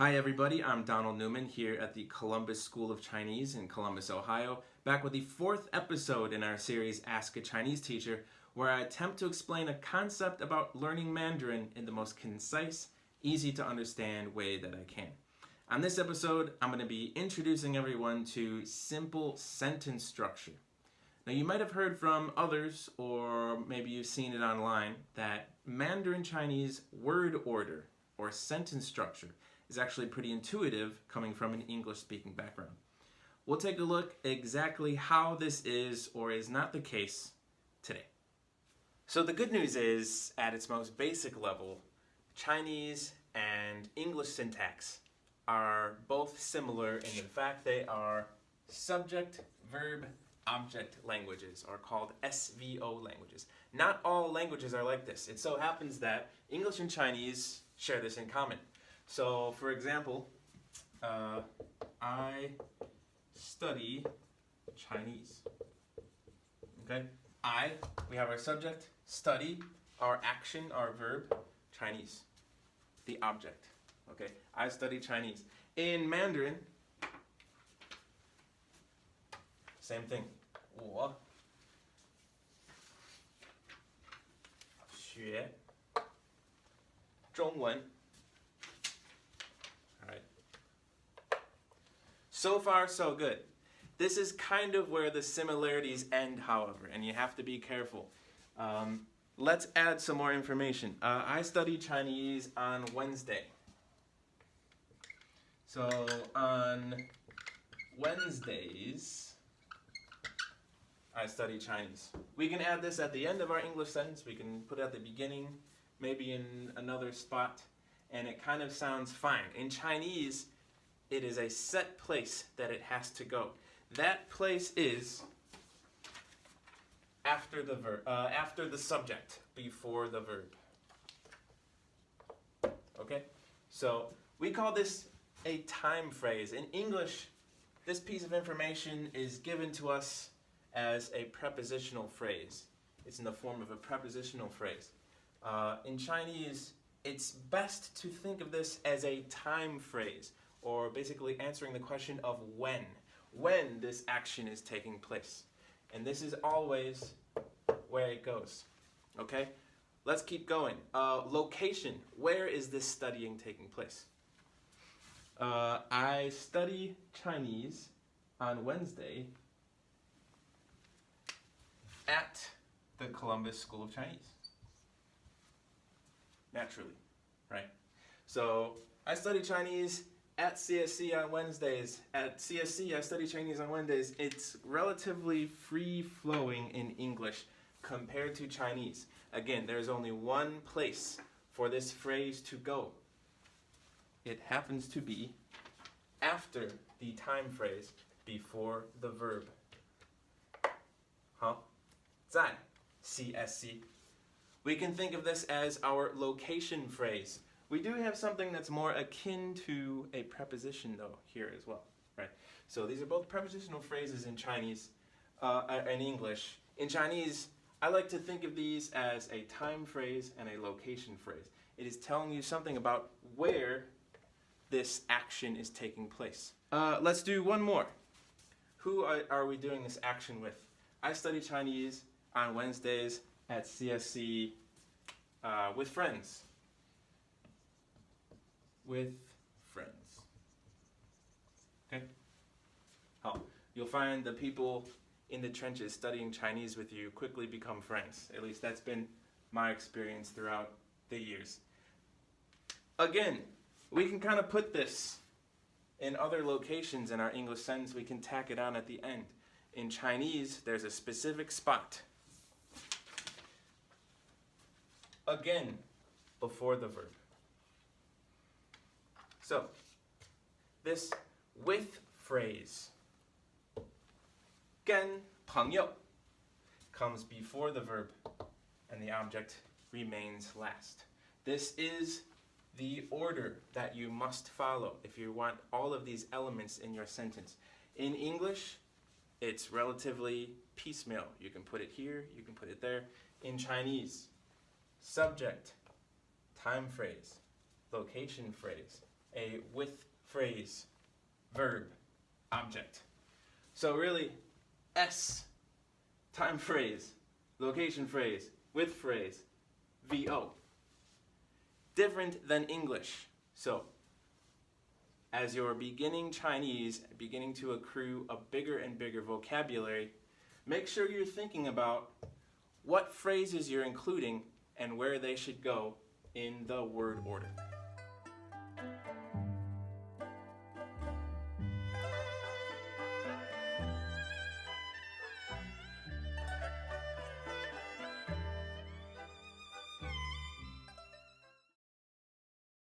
Hi everybody, I'm Donald Newman here at the Columbus School of Chinese in Columbus, Ohio, back with the fourth episode in our series Ask a Chinese Teacher, where I attempt to explain a concept about learning Mandarin in the most concise, easy to understand way that I can. On this episode, I'm going to be introducing everyone to simple sentence structure. Now you might have heard from others, or maybe you've seen it online, that Mandarin Chinese word order or sentence structure is actually pretty intuitive coming from an English-speaking background. We'll take a look exactly how this is or is not the case today. So the good news is, at its most basic level, Chinese and English syntax are both similar in the fact they are subject, verb, object languages, or called SVO languages. Not all languages are like this. It so happens that English and Chinese share this in common. So, for example, I study Chinese. Okay? We have our subject, study, our action, our verb, Chinese. The object. Okay? I study Chinese. In Mandarin, same thing. 我学中文. So far, so good. This is kind of where the similarities end, however, and you have to be careful. Let's add some more information. I study Chinese on Wednesday. So on Wednesdays, I study Chinese. We can add this at the end of our English sentence. We can put it at the beginning, maybe in another spot, and it kind of sounds fine. In Chinese, it is a set place that it has to go. That place is after the verb, after the subject, before the verb. Okay? So we call this a time phrase. In English, this piece of information is given to us as a prepositional phrase. It's in the form of a prepositional phrase. In Chinese, it's best to think of this as a time phrase, or basically answering the question of when this action is taking place. And this is always where it goes. Okay? Let's keep going. Location. Where is this studying taking place? I study Chinese on Wednesday at the Columbus School of Chinese. Naturally, right? So I study Chinese at CSC on Wednesdays. At CSC, I study Chinese on Wednesdays. It's relatively free-flowing in English compared to Chinese. Again, there's only one place for this phrase to go. It happens to be after the time phrase, before the verb. 好，在 CSC. We can think of this as our location phrase. We do have something that's more akin to a preposition, though, here as well, right? So these are both prepositional phrases in Chinese, in English. In Chinese, I like to think of these as a time phrase and a location phrase. It is telling you something about where this action is taking place. Let's do one more. Who are we doing this action with? I study Chinese on Wednesdays at CSC with friends. With friends. Okay? 好, you'll find the people in the trenches studying Chinese with you quickly become friends. At least that's been my experience throughout the years. Again, we can kind of put this in other locations in our English sentence. We can tack it on at the end. In Chinese, there's a specific spot. Again, before the verb. So, this with phrase, 跟朋友, comes before the verb, and the object remains last. This is the order that you must follow if you want all of these elements in your sentence. In English, it's relatively piecemeal. You can put it here, you can put it there. In Chinese, subject, time phrase, location phrase, a with phrase, verb, object. So really, S, time phrase, location phrase, with phrase, VO. Different than English. So, as you're beginning Chinese, beginning to accrue a bigger and bigger vocabulary, make sure you're thinking about what phrases you're including and where they should go in the word order.